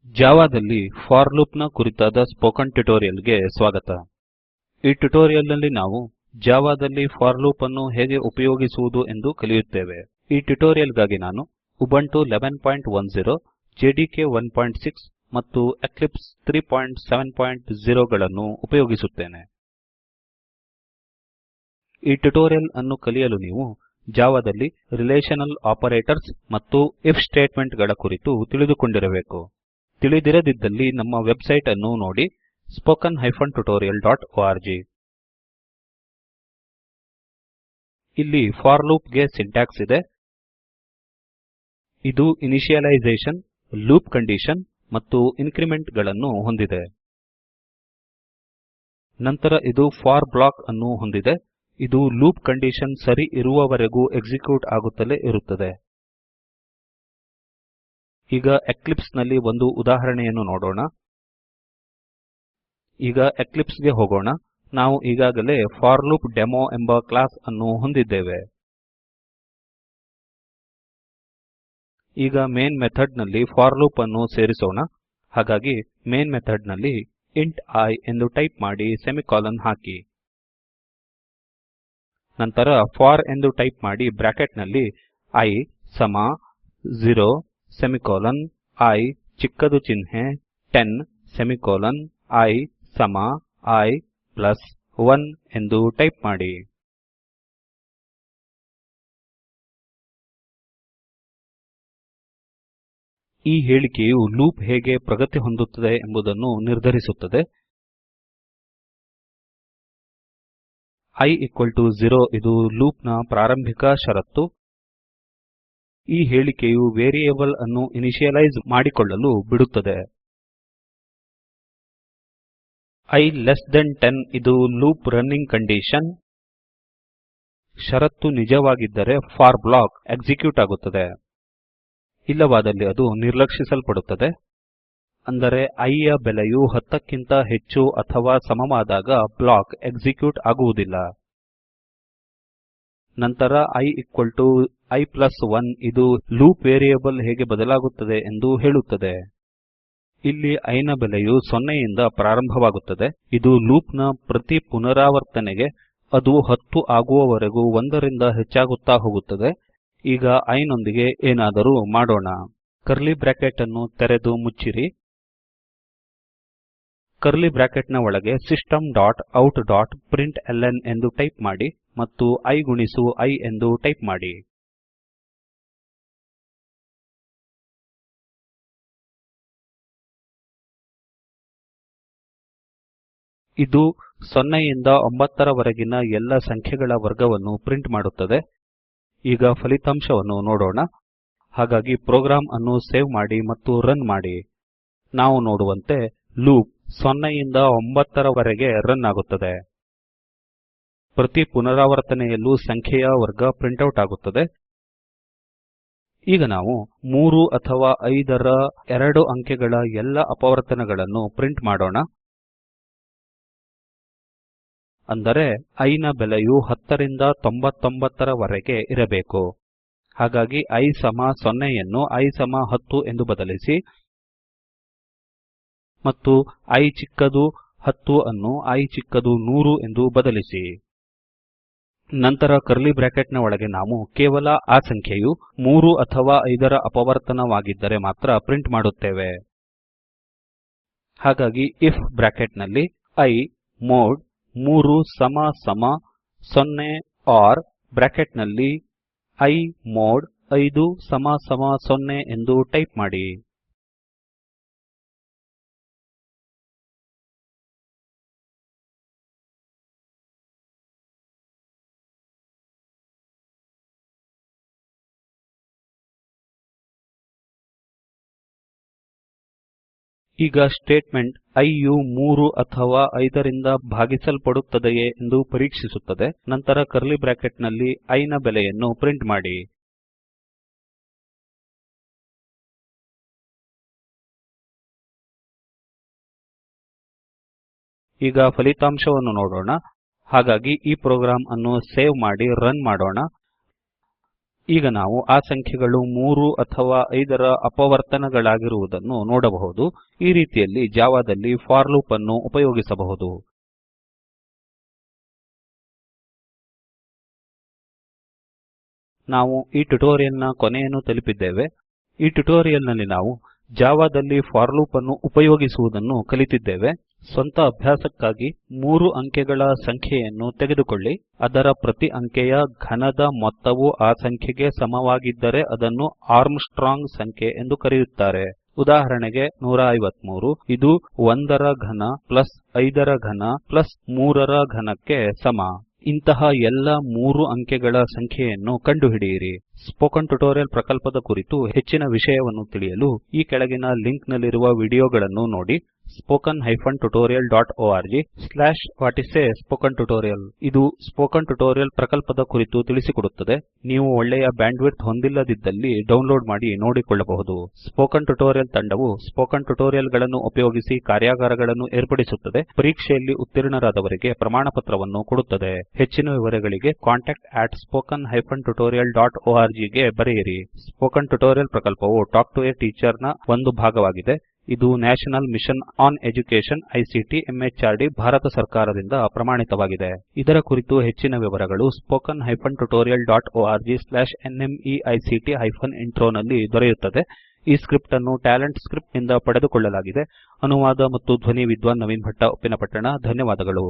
ಜಾವಾದಲ್ಲಿ for loop ನ ಕುರಿತಾದ ಸ್ಪೋಕನ್ ಟ್ಯುಟೋರಿಯಲ್ ಗೆ ಸ್ವಾಗತ. ಈ ಟ್ಯುಟೋರಿಯಲ್ ನಲ್ಲಿ ನಾವು ಜಾವಾದಲ್ಲಿ ಫಾರ್ ಲೂಪ್ ಅನ್ನು ಹೇಗೆ ಉಪಯೋಗಿಸುವುದು ಎಂದು ಕಲಿಯುತ್ತೇವೆ. ಈ ಟ್ಯುಟೋರಿಯಲ್ ಗಾಗಿ ನಾನು ಉಬುಂಟು 1110 ಜೆಡಿಕೆ 16 ಮತ್ತು ಎಕ್ಲಿಪ್ಸ್ 370 ಗಳನ್ನು ಉಪಯೋಗಿಸುತ್ತೇನೆ. ಈ ಟ್ಯುಟೋರಿಯಲ್ ಅನ್ನು ಕಲಿಯಲು ನೀವು ಜಾವಾದಲ್ಲಿ ರಿಲೇಶನಲ್ ಆಪರೇಟರ್ಸ್ ಮತ್ತು ಇಫ್ ಸ್ಟೇಟ್ಮೆಂಟ್ ಗಳ ಕುರಿತು ತಿಳಿದುಕೊಂಡಿರಬೇಕು. ತಿಳಿದಿರದಿದ್ದಲ್ಲಿ ನಮ್ಮ ವೆಬ್ಸೈಟ್ ಅನ್ನು ನೋಡಿ spoken-tutorial.org. ಇಲ್ಲಿ ಫಾರ್ ಲೂಪ್ ಗೆ ಸಿಂಟ್ಯಾಕ್ಸ್ ಇದೆ. ಇದು ಇನಿಶಿಯಲೈಸೇಶನ್, ಲೂಪ್ ಕಂಡೀಶನ್ ಮತ್ತು ಇನ್ಕ್ರಿಮೆಂಟ್ ಗಳನ್ನು ಹೊಂದಿದೆ. ನಂತರ ಇದು ಫಾರ್ ಬ್ಲಾಕ್ ಅನ್ನು ಹೊಂದಿದೆ. ಇದು ಲೂಪ್ ಕಂಡೀಶನ್ ಸರಿ ಇರುವವರೆಗೂ ಎಕ್ಸಿಕ್ಯೂಟ್ ಆಗುತ್ತಲೇ ಇರುತ್ತದೆ. ಈಗ ಎಕ್ಲಿಪ್ಸ್ ನಲ್ಲಿ ಒಂದು ಉದಾಹರಣೆಯನ್ನು ನೋಡೋಣ. ಈಗ ಎಕ್ಲಿಪ್ಸ್ ಗೆ ಹೋಗೋಣ. ನಾವು ಈಗಾಗಲೇ ಫಾರ್ ಲೂಪ್ ಡೆಮೊ ಎಂಬ ಕ್ಲಾಸ್ ಅನ್ನು ಹೊಂದಿದ್ದೇವೆ. ಈಗ ಮೇನ್ ಮೆಥಡ್ ನಲ್ಲಿ ಫಾರ್ ಲೂಪ್ ಅನ್ನು ಸೇರಿಸೋಣ. ಹಾಗಾಗಿ ಮೇನ್ ಮೆಥಡ್ ನಲ್ಲಿ ಇಂಟ್ I ಎಂದು ಟೈಪ್ ಮಾಡಿ ಸೆಮಿಕೋಲನ್ ಹಾಕಿ. ನಂತರ ಫಾರ್ ಎಂದು ಟೈಪ್ ಮಾಡಿ ಬ್ರಾಕೆಟ್ ನಲ್ಲಿ I ಸಮ 0 ಸೆಮಿಕೋಲನ್ I ಚಿಕ್ಕದು ಚಿಹ್ನೆ 10 ಸೆಮಿಕೋಲನ್ I ಸಮ I ಪ್ಲಸ್ 1 ಎಂದು ಟೈಪ್ ಮಾಡಿ. ಈ ಹೇಳಿಕೆಯು ಲೂಪ್ ಹೇಗೆ ಪ್ರಗತಿ ಹೊಂದುತ್ತದೆ ಎಂಬುದನ್ನು ನಿರ್ಧರಿಸುತ್ತದೆ. I 0 ಇದು ಲೂಪ್ ನ ಪ್ರಾರಂಭಿಕ ಷರತ್ತು. ಈ ಹೇಳಿಕೆಯು ವೇರಿಯೇಬಲ್ ಅನ್ನು ಇನಿಶಿಯಲೈಸ್ ಮಾಡಿಕೊಳ್ಳಲು ಬಿಡುತ್ತದೆ. I ಲೆಸ್ ದೆನ್ 10 ಇದು ಲೂಪ್ ರನ್ನಿಂಗ್ ಕಂಡೀಶನ್. ಷರತ್ತು ನಿಜವಾಗಿದ್ದರೆ ಫಾರ್ ಬ್ಲಾಕ್ ಎಕ್ಸಿಕ್ಯೂಟ್ ಆಗುತ್ತದೆ. ಇಲ್ಲವಾದಲ್ಲಿ ಅದು ನಿರ್ಲಕ್ಷಿಸಲ್ಪಡುತ್ತದೆ. ಅಂದರೆ I ಯ ಬೆಲೆಯು 10 ಕ್ಕಿಂತ ಹೆಚ್ಚು ಅಥವಾ ಸಮವಾದಾಗ ಬ್ಲಾಕ್ ಎಕ್ಸಿಕ್ಯೂಟ್ ಆಗುವುದಿಲ್ಲ. ನಂತರ I ಪ್ಲಸ್ 1 ಇದು ಲೂಪ್ ವೇರಿಯೇಬಲ್ ಹೇಗೆ ಬದಲಾಗುತ್ತದೆ ಎಂದು ಹೇಳುತ್ತದೆ. ಇಲ್ಲಿ I ನ ಬೆಲೆಯು 0 ಯಿಂದ ಪ್ರಾರಂಭವಾಗುತ್ತದೆ. ಇದು ಲೂಪ್ ನ ಪ್ರತಿ ಪುನರಾವರ್ತನೆಗೆ ಅದು 10 ಆಗುವವರೆಗೂ 1 ರಿಂದ ಹೆಚ್ಚಾಗುತ್ತಾ ಹೋಗುತ್ತದೆ. ಈಗ I ನೊಂದಿಗೆ ಏನಾದರೂ ಮಾಡೋಣ. ಕರ್ಲಿ ಬ್ರಾಕೆಟ್ ಅನ್ನು ತೆರೆದು ಮುಚ್ಚಿರಿ. ಕರ್ಲಿ ಬ್ರಾಕೆಟ್ ನ ಒಳಗೆ system dot out dot println ಎಂದು ಟೈಪ್ ಮಾಡಿ ಮತ್ತು I ಗುಣಿಸು I ಎಂದು ಟೈಪ್ ಮಾಡಿ. ಇದು 0 ಯಿಂದ 9 ರವರೆಗಿನ ಎಲ್ಲ ಸಂಖ್ಯೆಗಳ ವರ್ಗವನ್ನು ಪ್ರಿಂಟ್ ಮಾಡುತ್ತದೆ. ಈಗ ಫಲಿತಾಂಶವನ್ನು ನೋಡೋಣ. ಹಾಗಾಗಿ ಪ್ರೋಗ್ರಾಂ ಅನ್ನು ಸೇವ್ ಮಾಡಿ ಮತ್ತು ರನ್ ಮಾಡಿ. ನಾವು ನೋಡುವಂತೆ ಲೂಪ್ 0 ಯಿಂದ 9 ರವರೆಗೆ ರನ್ ಆಗುತ್ತದೆ. ಪ್ರತಿ ಪುನರಾವರ್ತನೆಯಲ್ಲೂ ಸಂಖ್ಯೆಯ ವರ್ಗ ಪ್ರಿಂಟೌಟ್ ಆಗುತ್ತದೆ. ಈಗ ನಾವು 3 ಅಥವಾ 5 ರ 2 ಅಂಕೆಗಳ ಎಲ್ಲ ಅಪವರ್ತನಗಳನ್ನು ಪ್ರಿಂಟ್ ಮಾಡೋಣ. ಅಂದರೆ I ನ ಬೆಲೆಯು 10 ರಿಂದ 99 ರವರೆಗೆ ಇರಬೇಕು. ಹಾಗಾಗಿ I ಸಮ 0 ಯನ್ನು I ಸಮ 10 ಎಂದು ಬದಲಿಸಿ ಮತ್ತು I ಚಿಕ್ಕದು 10 ಅನ್ನು I ಚಿಕ್ಕದು 100 ಎಂದು ಬದಲಿಸಿ. ನಂತರ ಕರ್ಲಿ ಬ್ರಾಕೆಟ್ ನ ಒಳಗೆ ನಾವು ಕೇವಲ ಆ ಸಂಖ್ಯೆಯು 3 ಅಥವಾ 5 ರ ಅಪವರ್ತನವಾಗಿದ್ದರೆ ಮಾತ್ರ ಪ್ರಿಂಟ್ ಮಾಡುತ್ತೇವೆ. ಹಾಗಾಗಿ ಇಫ್ ಬ್ರಾಕೆಟ್ ನಲ್ಲಿ I ಮೋಡ್ 3 ಸಮ 0 ಆರ್ ಬ್ರಾಕೆಟ್ ನಲ್ಲಿ I ಮೋಡ್ 5 ಸಮ 0 ಎಂದು ಟೈಪ್ ಮಾಡಿ. ಈಗ ಸ್ಟೇಟ್ಮೆಂಟ್ I ಯು 3 ಅಥವಾ 5 ರಿಂದ ಭಾಗಿಸಲ್ಪಡುತ್ತದೆಯೇ ಎಂದು ಪರೀಕ್ಷಿಸುತ್ತದೆ. ನಂತರ ಕರ್ಲಿ ಬ್ರಾಕೆಟ್ ನಲ್ಲಿ I ನ ಬೆಲೆಯನ್ನು ಪ್ರಿಂಟ್ ಮಾಡಿ. ಈಗ ಫಲಿತಾಂಶವನ್ನು ನೋಡೋಣ. ಹಾಗಾಗಿ ಈ ಪ್ರೋಗ್ರಾಂ ಅನ್ನು ಸೇವ್ ಮಾಡಿ ರನ್ ಮಾಡೋಣ. ಈಗ ನಾವು ಆ ಸಂಖ್ಯೆಗಳು 3 ಅಥವಾ 5ರ ಅಪವರ್ತನಗಳಾಗಿರುವುದನ್ನು ನೋಡಬಹುದು. ಈ ರೀತಿಯಲ್ಲಿ ಜಾವಾದಲ್ಲಿ ಫಾರ್ ಲೂಪ್ ಅನ್ನು ಉಪಯೋಗಿಸಬಹುದು. ನಾವು ಈ ಟ್ಯುಟೋರಿಯಲ್ ನ ಕೊನೆಯನ್ನು ತಲುಪಿದ್ದೇವೆ. ಈ ಟ್ಯುಟೋರಿಯಲ್ ನಲ್ಲಿ ನಾವು ಜಾವಾದಲ್ಲಿ ಫಾರ್ ಲೂಪ್ ಅನ್ನು ಉಪಯೋಗಿಸುವುದನ್ನು ಕಲಿತಿದ್ದೇವೆ. ಸ್ವಂತ ಅಭ್ಯಾಸಕ್ಕಾಗಿ 3 ಅಂಕೆಗಳ ಸಂಖ್ಯೆಯನ್ನು ತೆಗೆದುಕೊಳ್ಳಿ. ಅದರ ಪ್ರತಿ ಅಂಕೆಯ ಘನದ ಮೊತ್ತವು ಆ ಸಂಖ್ಯೆಗೆ ಸಮವಾಗಿದ್ದರೆ ಅದನ್ನು ಆರ್ಮ್ಸ್ಟ್ರಾಂಗ್ ಸಂಖ್ಯೆ ಎಂದು ಕರೆಯುತ್ತಾರೆ. ಉದಾಹರಣೆಗೆ 153 ಇದು 1ರ ಘನ ಪ್ಲಸ್ 5ರ ಘನ ಪ್ಲಸ್ 3ರ ಘನಕ್ಕೆ ಸಮ. ಇಂತಹ ಎಲ್ಲ 3 ಅಂಕೆಗಳ ಸಂಖ್ಯೆಯನ್ನು ಕಂಡುಹಿಡಿಯಿರಿ. ಸ್ಪೋಕನ್ ಟ್ಯುಟೋರಿಯಲ್ ಪ್ರಕಲ್ಪದ ಕುರಿತು ಹೆಚ್ಚಿನ ವಿಷಯವನ್ನು ತಿಳಿಯಲು ಈ ಕೆಳಗಿನ ಲಿಂಕ್ ನಲ್ಲಿರುವ ವಿಡಿಯೋಗಳನ್ನು ನೋಡಿ. spoken-tutorial.org/what-is-a-spoken tutorial ಇದು ಸ್ಪೋಕನ್ ಟ್ಯುಟೋರಿಯಲ್ ಪ್ರಕಲ್ಪದ ಕುರಿತು ತಿಳಿಸಿಕೊಡುತ್ತದೆ. ನೀವು ಒಳ್ಳೆಯ ಬ್ಯಾಂಡ್ವಿಡ್ತ್ ಹೊಂದಿಲ್ಲದಿದ್ದಲ್ಲಿ ಡೌನ್ಲೋಡ್ ಮಾಡಿ ನೋಡಿಕೊಳ್ಳಬಹುದು. ಸ್ಪೋಕನ್ ಟ್ಯುಟೋರಿಯಲ್ ತಂಡವು ಸ್ಪೋಕನ್ ಟ್ಯುಟೋರಿಯಲ್ ಗಳನ್ನು ಉಪಯೋಗಿಸಿ ಕಾರ್ಯಾಗಾರಗಳನ್ನು ಏರ್ಪಡಿಸುತ್ತದೆ. ಪರೀಕ್ಷೆಯಲ್ಲಿ ಉತ್ತೀರ್ಣರಾದವರಿಗೆ ಪ್ರಮಾಣಪತ್ರವನ್ನು ಕೊಡುತ್ತದೆ. ಹೆಚ್ಚಿನ ವಿವರಗಳಿಗೆ contact@spoken-tutorial.org ಗೆ ಬರೆಯಿರಿ. ಸ್ಪೋಕನ್ ಟ್ಯುಟೋರಿಯಲ್ ಪ್ರಕಲ್ಪವು ಟಾಕ್ ಟು ಎ ಟೀಚರ್ ನ ಒಂದು ಭಾಗವಾಗಿದೆ. ಇದು national mission on education ICT MHRD Bharat ಸರ್ಕಾರದಿಂದ ಪ್ರಮಾಣಿತವಾಗಿದೆ. ಇದರ ಕುರಿತು ಹೆಚ್ಚಿನ ವಿವರಗಳು spoken-tutorial.org/nmeict-intro ನಲ್ಲಿ ದೊರೆಯುತ್ತದೆ. ಈ ಸ್ಕ್ರಿಪ್ಟ್ ಅನ್ನು ಟ್ಯಾಲೆಂಟ್ ಸ್ಕ್ರಿಪ್ಟ್ ನಿಂದ ಪಡೆದುಕೊಳ್ಳಲಾಗಿದೆ. ಅನುವಾದ ಮತ್ತು ಧ್ವನಿ ವಿದ್ವಾನ್ ನವೀನ್ ಭಟ್ಟ ಉಪ್ಪಿನಪಟ್ಟಣ. ಧನ್ಯವಾದಗಳು.